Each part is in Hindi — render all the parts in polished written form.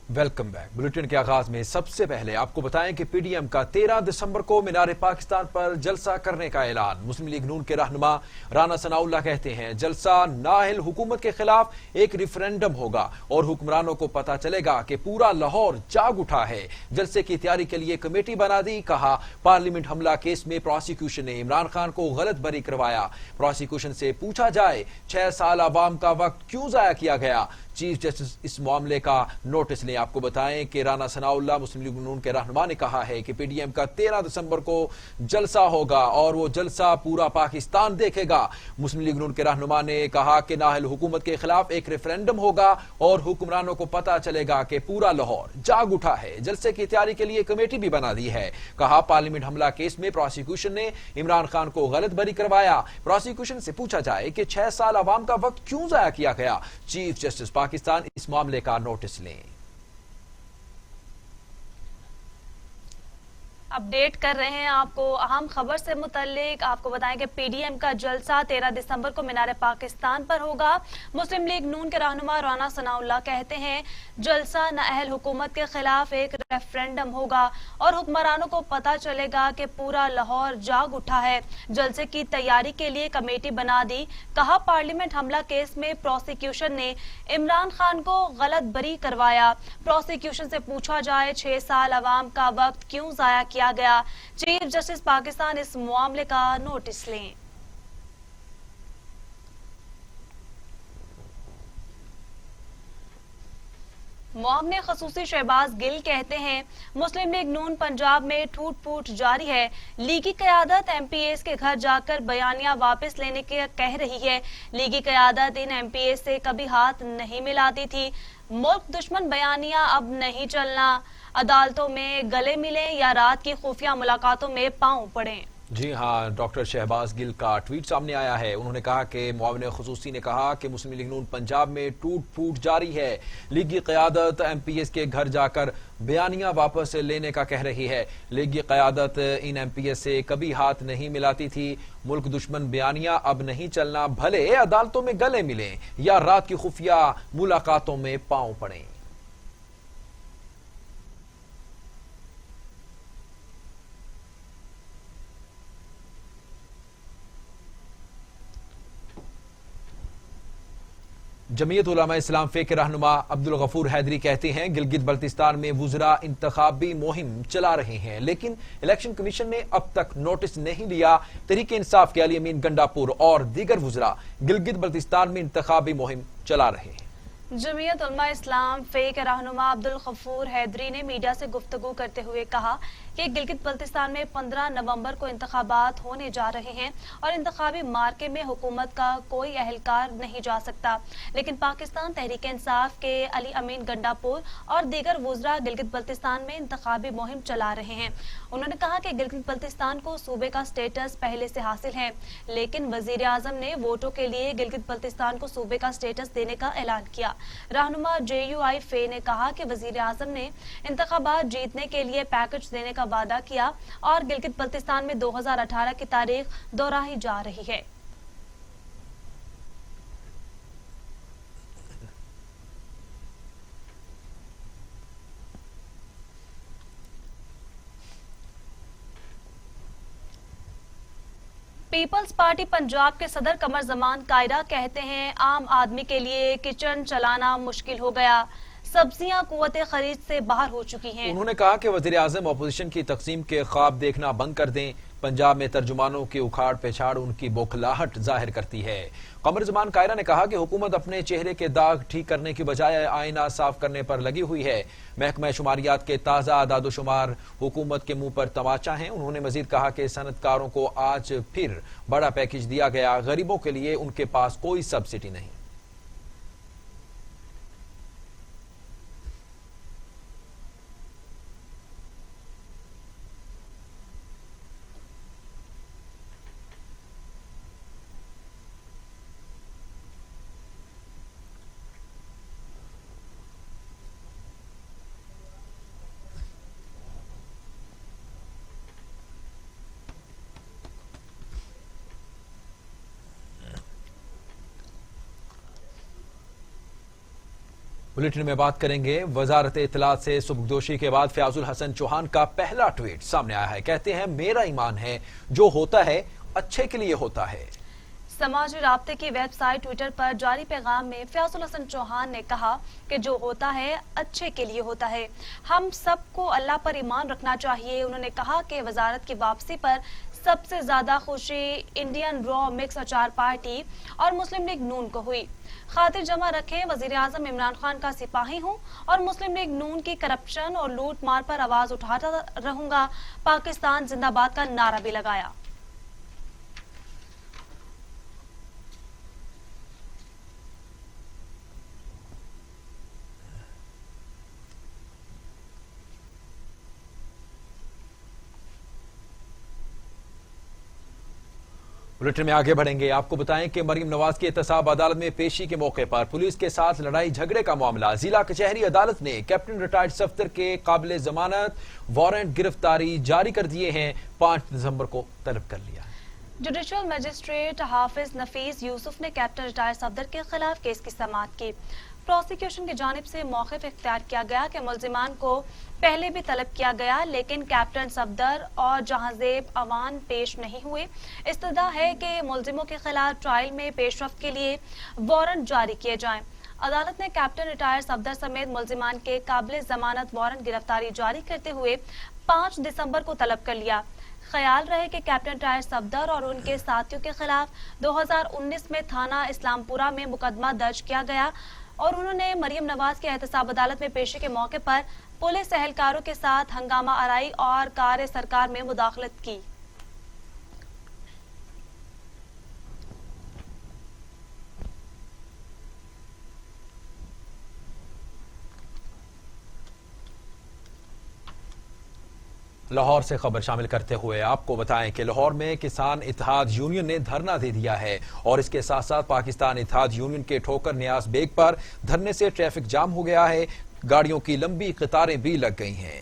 Welcome back. बुलेटिन के आगाज में सबसे पहले आपको बताएं कि पीडीएम का 13 दिसंबर को मीनार पाकिस्तान पर जलसा करने का ऐलान। मुस्लिम लीग नून के रहनुमा राना सनाउल्लाह कहते हैं जलसा नाअहल हुकूमत के खिलाफ एक रिफरेंडम होगा और हुक्मरानों को पता चलेगा कि पूरा लाहौर जाग उठा है। जलसे की तैयारी के लिए कमेटी बना दी। कहा पार्लियामेंट हमला केस में प्रोसिक्यूशन ने इमरान खान को गलत बरी करवाया। प्रोसिक्यूशन से पूछा जाए 6 साल अवाम का वक्त क्यों जाया किया गया। चीफ जस्टिस इस मामले का नोटिस लें। आपको बताएं कि राना सनाउल्लाह मुस्लिम लीग नून के रहनुमा ने कहा है कि पीडीएम का 13 दिसंबर को जलसा होगा और वो जलसा पूरा पाकिस्तान देखेगा। मुस्लिम लीग नून के रहनुमा ने कहा कि नाअहल हुकूमत के खिलाफ एक रेफरेंडम होगा और हुक्मरानों को पता चलेगा कि पूरा लाहौर जाग उठा है। जलसे की तैयारी के लिए कमेटी भी बना दी है। कहा पार्लियामेंट हमला केस में प्रोसिक्यूशन ने इमरान खान को गलत बरी करवाया। प्रोसिक्यूशन से पूछा जाए कि 6 साल अवाम का वक्त क्यों जाया किया गया। चीफ जस्टिस पाकिस्तान इस मामले का नोटिस लें। अपडेट कर रहे हैं आपको अहम खबर से मुताल्लिक। आपको बताएं कि पीडीएम का जलसा 13 दिसंबर को मीनार पाकिस्तान पर होगा। मुस्लिम लीग नून के रहनुमा राना सनाउल्लाह कहते हैं जलसा नाअहल हुकूमत के खिलाफ एक रेफरेंडम होगा और हुक्मरानों को पता चलेगा कि पूरा लाहौर जाग उठा है। जलसे की तैयारी के लिए कमेटी बना दी। कहा पार्लियामेंट हमला केस में प्रोसिक्यूशन ने इमरान खान को गलत बरी करवाया। प्रोसिक्यूशन से पूछा जाए 6 साल अवाम का वक्त क्यों जाया किया गया। चीफ जस्टिस पाकिस्तान इस मामले का नोटिस लें। मुआवने खसूसी शहबाज गिल कहते हैं मुस्लिम लीग नून पंजाब में टूट फूट जारी है। लीगी क़यादत एमपीएस के घर जाकर बयानिया वापस लेने के कह रही है। लीगी क़यादत इन एमपीएस से कभी हाथ नहीं मिलाती थी। मुल्क दुश्मन बयानिया अब नहीं चलना। अदालतों में गले मिले या रात की खुफिया मुलाकातों में पांव पड़े। जी हाँ, डॉक्टर शहबाज गिल का ट्वीट सामने आया है। उन्होंने कहा कि मुआविन खसूसी ने कहा कि मुस्लिम लीग नून पंजाब में टूट फूट जारी है। लीगी क़यादत एमपीएस के घर जाकर बयानिया वापस लेने का कह रही है। लीगी क़यादत इन एमपीएस से कभी हाथ नहीं मिलाती थी। मुल्क दुश्मन बयानिया अब नहीं चलना। भले अदालतों में गले मिले या रात की खुफिया मुलाकातों में पांव पड़े। जमीयत उलमा इस्लाम फे के रहनुमा अब्दुल गफूर हैदरी कहते हैं गिलगित बल्तिस्तान में वुज़रा इंतखाबी मुहिम चला रहे हैं, लेकिन इलेक्शन कमीशन ने अब तक नोटिस नहीं लिया। तहरीक इंसाफ के अली अमीन गंडापुर और दीगर वुज़रा गिलगित बल्तिस्तान में इंतखाबी मुहिम चला रहे हैं। जमीयत उलमा इस्लाम फे के रहनुमा अब्दुल गफूर हैदरी ने मीडिया से गुफ्तगू करते हुए कहा कि गिलगित बल्तिस्तान में 15 नवंबर को इंतखाबात होने जा रहे हैं और इंतखाबी मार्के में हुकूमत का कोई अहलकार नहीं जा सकता, लेकिन पाकिस्तान तहरीक इंसाफ के अली अमीन गंडापुर और दीगर वुज़रा गिलगित बल्तिस्तान में इंतखाबी मुहिम चला रहे हैं। उन्होंने कहा कि गिलगित बल्तिस्तान को सूबे का स्टेटस पहले से हासिल है, लेकिन वजीर आजम ने वोटों के लिए गिलगित बल्तिस्तान को सूबे का स्टेटस देने का ऐलान किया। रहनुमा JUI फे ने कहा कि वजीर आजम ने इंतखाबात जीतने के लिए पैकेज देने का वादा किया और गिलगित बल्तिस्तान में 2018 की तारीख दोहराई जा रही है। पीपल्स पार्टी पंजाब के सदर कमर जमान कायरा कहते हैं आम आदमी के लिए किचन चलाना मुश्किल हो गया। सब्जियां कुव्वत खरीद से बाहर हो चुकी हैं। उन्होंने कहा कि वजीर आजम अपोजिशन की तकसीम के ख्वाब देखना बंद कर दें। पंजाब में तर्जुमानों की उखाड़ पेछाड़ उनकी बौखलाहट जाहिर करती है। कमर जमान कायरा ने कहा कि हुकूमत अपने चेहरे के दाग ठीक करने की बजाय आईना साफ करने पर लगी हुई है। महकमा शुमारियात के ताज़ा आदादोशुमार हुकूमत के मुंह पर तमाचा है। उन्होंने मजीद कहा कि सनतकारों को आज फिर बड़ा पैकेज दिया गया। गरीबों के लिए उनके पास कोई सब्सिडी नहीं। बुलेटिन में बात करेंगे वजारत इत्तलात से सुबुकदोशी के बाद फयाजुल हसन चौहान का पहला ट्वीट सामने आया है। कहते हैं, मेरा ईमान है जो होता है अच्छे के लिए होता है। समाजी राब्ते की वेबसाइट ट्विटर पर जारी पैगाम में फयाजुल हसन चौहान ने कहा कि जो होता है अच्छे के लिए होता है। हम सबको अल्लाह पर ईमान रखना चाहिए। उन्होंने कहा कि वजारत की वापसी पर सबसे ज्यादा खुशी इंडियन रॉ मिक्स अचार पार्टी और मुस्लिम लीग नून को हुई। खातिर जमा रखें, वजीर आजम इमरान खान का सिपाही हूँ और मुस्लिम लीग नून की करप्शन और लूट मार पर आवाज उठाता रहूंगा। पाकिस्तान जिंदाबाद का नारा भी लगाया। बुलेटिन में आगे बढ़ेंगे। आपको बताएं कि मरीम नवाज की एहतसाब अदालत में पेशी के मौके पर पुलिस के साथ लड़ाई झगड़े का मामला। जिला कचहरी अदालत ने कैप्टन रिटायर्ड सफ्तर के काबिल जमानत वारंट गिरफ्तारी जारी कर दिए हैं। 5 दिसंबर को तलब कर लिया। जुडिशल मजिस्ट्रेट हाफिज नफीस यूसुफ ने कैप्टन रिटायर्ड सफदर के खिलाफ केस की समाअत की। प्रोसिक्यूशन की जानिब से मौक़िफ़ इख्तियार किया गया कि मुल्जिमान को पहले भी तलब किया गया, लेकिन कैप्टन सफदर और जहांजेब अवान पेश नहीं हुए। इस्तदा है कि मुल्जिमों के खिलाफ ट्रायल में पेशरफ्त के लिए वारंट जारी किए जाएं। अदालत ने कैप्टन रिटायर्ड सफदर समेत मुल्जिमान के काबिल जमानत वारंट गिरफ्तारी जारी करते हुए 5 दिसंबर को तलब कर लिया। ख्याल रहे कि कैप्टन रिटायर्ड सफदर और उनके साथियों के खिलाफ 2019 में थाना इस्लामपुरा में मुकदमा दर्ज किया गया और उन्होंने मरीम नवाज के एहतसाब अदालत में पेशी के मौके पर पुलिस एहलकारों के साथ हंगामा आराई और कार सरकार में मुदाखलत की। लाहौर से खबर शामिल करते हुए आपको बताएं कि लाहौर में किसान इत्तेहाद यूनियन ने धरना दे दिया है और इसके साथ साथ पाकिस्तान इत्तेहाद यूनियन के ठोकर न्याज बेग पर धरने से ट्रैफिक जाम हो गया है। गाड़ियों की लंबी कतारें भी लग गई हैं।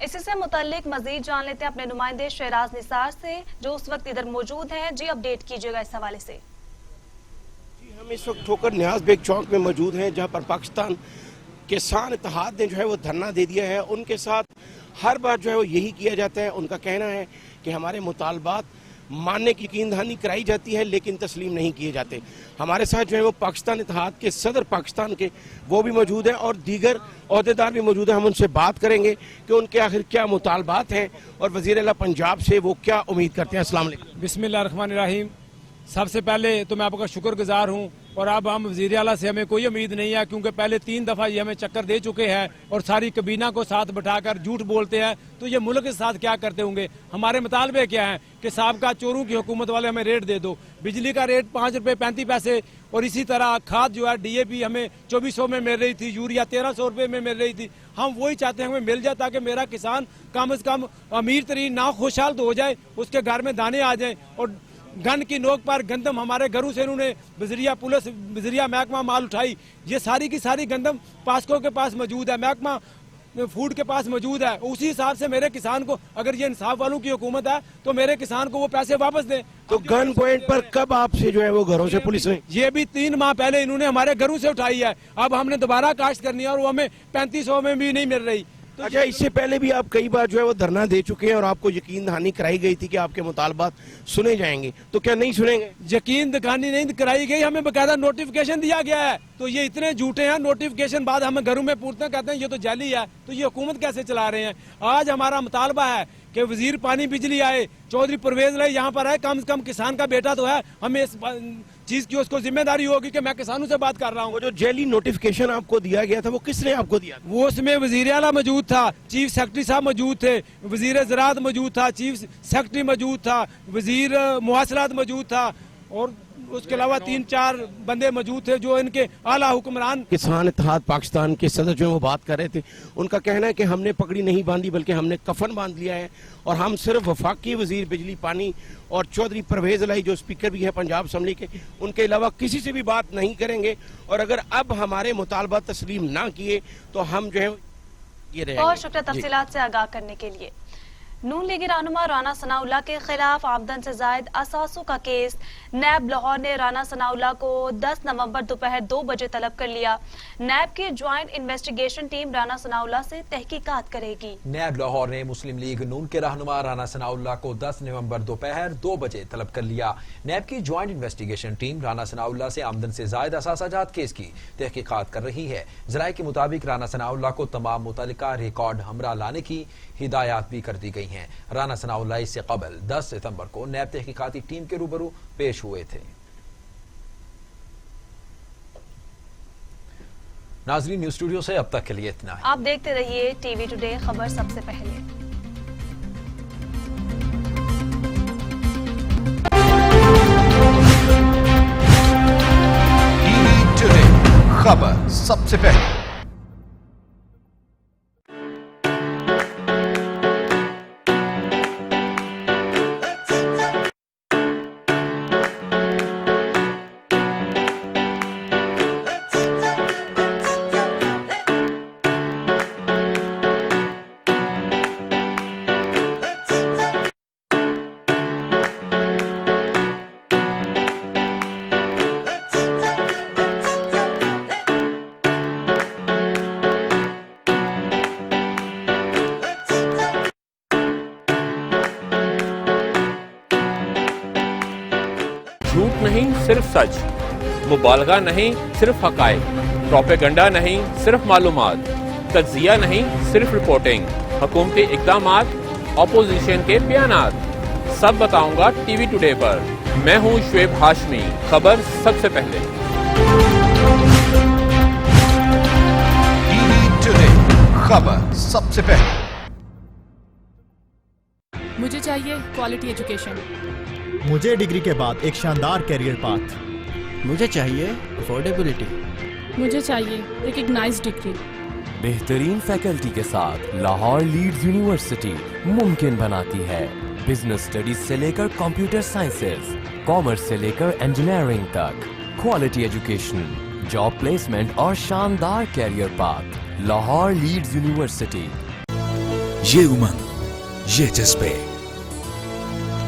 इसी से मुताल्लिक मजीद जान लेते हैं अपने नुमाइंदे शहराज निसार से, जो उस वक्त इधर मौजूद हैं। जी, अपडेट कीजिएगा इस हवाले से। जी, हम इस वक्त ठोकर न्याज बेग चौक में मौजूद हैं, जहां पर पाकिस्तान किसान इत्तेहाद ने जो है वो धरना दे दिया है। उनके साथ हर बार जो है वो यही किया जाता है। उनका कहना है कि हमारे मुतालबात मानने की यकीन दहानी कराई जाती है लेकिन तस्लीम नहीं किए जाते। हमारे साथ जो है वो पाकिस्तान इत्तेहाद के सदर पाकिस्तान के वो भी मौजूद हैं और दीगर ओहदेदार भी मौजूद हैं। हम उनसे बात करेंगे कि उनके आखिर क्या मुतालबात हैं और वज़ीर आला पंजाब से वो क्या उम्मीद करते हैं। अस्सलाम वालेकुम। बिस्मिल्लाहिर्रहमानिर्रहीम। सबसे पहले तो मैं आपका शुक्रगुजार हूँ और अब हम वज़ीर आला से हमें कोई उम्मीद नहीं है, क्योंकि पहले 3 दफ़ा ये हमें चक्कर दे चुके हैं और सारी कबीना को साथ बैठाकर झूठ बोलते हैं। तो ये मुल्क के साथ क्या करते होंगे? हमारे मुतालबे क्या हैं कि साहब चोरों की हुकूमत वाले हमें रेट दे दो। बिजली का रेट 5 रुपये 35 पैसे और इसी तरह खाद जो है DAP हमें 2400 में मिल रही थी, यूरिया 1300 रुपये में मिल रही थी। हम वही चाहते हैं हमें मिल जाए ताकि मेरा किसान कम से कम अमीर तरीन ना खुशहाल तो हो जाए, उसके घर में दाने आ जाए। और गन की नोक पर गंदम हमारे घरों से इन्होंने वज़ीरिया पुलिस वज़ीरिया महकमा माल उठाई। ये सारी की सारी गंदम पास्को के पास मौजूद है, महकमा फूड के पास मौजूद है। उसी हिसाब से मेरे किसान को, अगर ये इंसाफ वालों की हुकूमत है तो मेरे किसान को वो पैसे वापस दें। तो गन पॉइंट पर कब आपसे जो है वो घरों से पुलिस ने? ये भी 3 माह पहले इन्होंने हमारे घरों से उठाई है। अब हमने दोबारा काश्त करनी है और वो हमें 3500 में भी नहीं मिल रही। तो अच्छा, इससे पहले भी आप कई बार जो है वो धरना दे चुके हैं और आपको यकीन दहानी कराई गई थी कि आपके मुतालबात सुने जाएंगे, तो क्या नहीं सुनेंगे? यकीन दहानी नहीं कराई गई, हमें बकायदा नोटिफिकेशन दिया गया है। तो ये इतने झूठे हैं, नोटिफिकेशन बाद हमें घरों में पूछते हैं, कहते हैं ये तो जाली है। तो ये हुकूमत कैसे चला रहे हैं? आज हमारा मुतालबा है कि वजीर पानी बिजली आए, चौधरी परवेज लाई यहाँ पर आए, कम से कम किसान का बेटा तो है, हमें इस चीज की उसको जिम्मेदारी होगी कि मैं किसानों से बात कर रहा हूँ। वो जो जेली नोटिफिकेशन आपको दिया गया था वो किसने आपको दिया? वो उसमें वजीर आला मौजूद था, चीफ सेक्रेटरी साहब मौजूद थे, वजीर ज़राअत मौजूद था, चीफ सेक्रेटरी मौजूद था, वजीर मुआसरात मौजूद था और उसके अलावा 3-4 बंदे मौजूद थे जो इनके आला हुक्मरान। किसान इत्तेहाद पाकिस्तान के सदर जो वो बात कर रहे थे, उनका कहना है कि हमने पगड़ी नहीं बांधी बल्कि हमने कफन बांध लिया है और हम सिर्फ वफाकी वजीर बिजली पानी और चौधरी परवेज लाई जो स्पीकर भी है पंजाब असम्बली के, उनके अलावा किसी से भी बात नहीं करेंगे और अगर अब हमारे मुतालबा तस्लीम ना किए तो हम जो है ये रहेंगे। बहुत शुक्रिया तफसीलात से आगाह करने के लिए। नून लीगी रहनुमा राना सनाउल्लाह के खिलाफ आमदन से जायद असासों का केस। नैब लाहौर ने राना सनाउल्लाह को 10 नवंबर दोपहर 2 बजे तलब कर लिया। नैब की joint investigation team Rana Sanaullah से तहकीकात करेगी। नैब लाहौर ने मुस्लिम लीग नून के रहनुमा राना सनाउल्लाह को 10 नवंबर दोपहर 2 बजे तलब कर लिया। नैब की joint investigation team Rana Sanaullah से आमदन से जायद असासा जात केस की तहकीकात कर रही है। जराये के मुताबिक राना सनाउल्लाह को तमाम मुतल्लिका रिकॉर्ड हमरा लाने की हिदायत भी कर दी गई हैं। राना सनाउल्लाह इससे कबल 10 सितंबर को नैब तहकीकाती टीम के रूबरू पेश हुए थे। नाजरीन, न्यूज़ स्टूडियो से अब तक के लिए इतना है। आप देखते रहिए टीवी टुडे, खबर सबसे पहले। टीवी टुडे, खबर सबसे पहले। झूठ नहीं सिर्फ सच, मुबालगा नहीं सिर्फ हकायक, प्रोपेगंडा नहीं सिर्फ मालूमात, तज्जिया नहीं सिर्फ रिपोर्टिंग, हुकूमती इक़दामात, ऑपोजिशन के बयानात, सब बताऊंगा टीवी टुडे पर। मैं हूं शुएब हाशमी, खबर सबसे पहले। टीवी टुडे, खबर सबसे पहले। मुझे चाहिए क्वालिटी एजुकेशन। मुझे डिग्री के बाद एक शानदार कैरियर पाथ। मुझे चाहिए अफोर्डेबिलिटी। मुझे चाहिए रिकग्नाइज्ड डिग्री। बेहतरीन फैकल्टी के साथ लाहौर लीड्स यूनिवर्सिटी मुमकिन बनाती है बिजनेस स्टडीज से लेकर कंप्यूटर साइंसेज, कॉमर्स से लेकर इंजीनियरिंग तक, क्वालिटी एजुकेशन, जॉब प्लेसमेंट और शानदार career path. Lahore Leeds University. ये उमंग, ये जज्बे,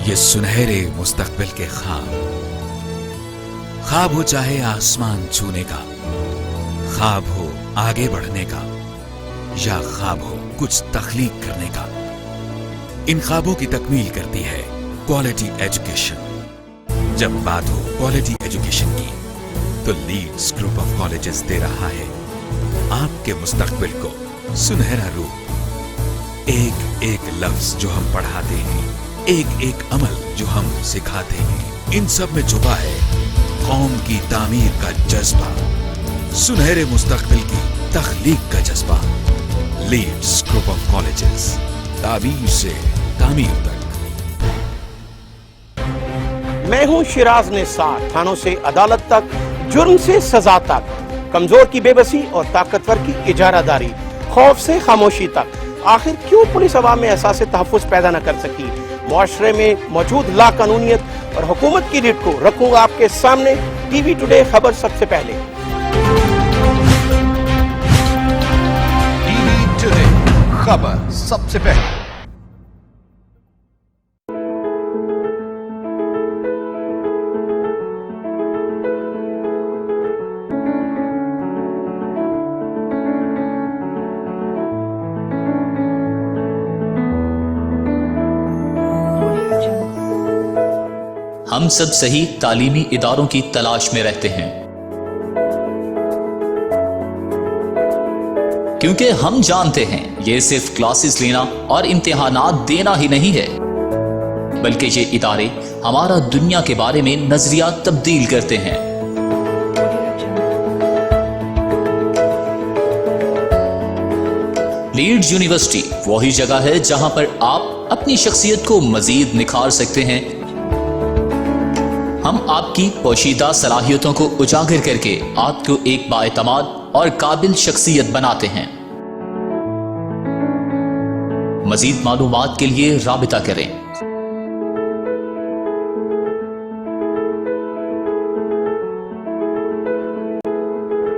ये सुनहरे मुस्तकबिल के ख्वाब हो चाहे आसमान छूने का, ख्वाब हो आगे बढ़ने का, या ख्वाब हो कुछ तख्लीक करने का, इन ख्वाबों की तकमील करती है क्वालिटी एजुकेशन। जब बात हो क्वालिटी एजुकेशन की, तो लीड्स ग्रुप ऑफ कॉलेजेस दे रहा है आपके मुस्तकबिल को सुनहरा रूप। एक एक लफ्ज जो हम पढ़ाते हैं, एक एक अमल जो हम सिखाते हैं, इन सब में छुपा है कौम की तामीर का जज्बा, सुनहरे मुस्तकबिल की तख्लीक का जज्बा। लीड्स ग्रुप ऑफ कॉलेजेस, तामीर से तामीर तक। मैं हूं शिराज निसार। थानों से अदालत तक, जुर्म से सजा तक, कमजोर की बेबसी और ताकतवर की इजारादारी, खौफ से खामोशी तक। आखिर क्यों पुलिस अवाम में एहसास तहफ़्फ़ुज़ पैदा न कर सकी? मुआशरे में मौजूद लाकानूनियत और हुकूमत की रीढ़ को रखूंगा आपके सामने। टीवी टुडे, खबर सबसे पहले। टीवी टुडे, खबर सबसे पहले। हम सब सही तालीमी इदारों की तलाश में रहते हैं, क्योंकि हम जानते हैं ये सिर्फ क्लासेस लेना और इम्तिहानात देना ही नहीं है, बल्कि ये इदारे हमारा दुनिया के बारे में नजरिया तब्दील करते हैं। लीड्स यूनिवर्सिटी वही जगह है जहां पर आप अपनी शख्सियत को मजीद निखार सकते हैं। हम आपकी पोशीदा सलाहियतों को उजागर करके आपको एक बाएतमाद और काबिल शख्सियत बनाते हैं। मजीद मालूमात के लिए राबिता करें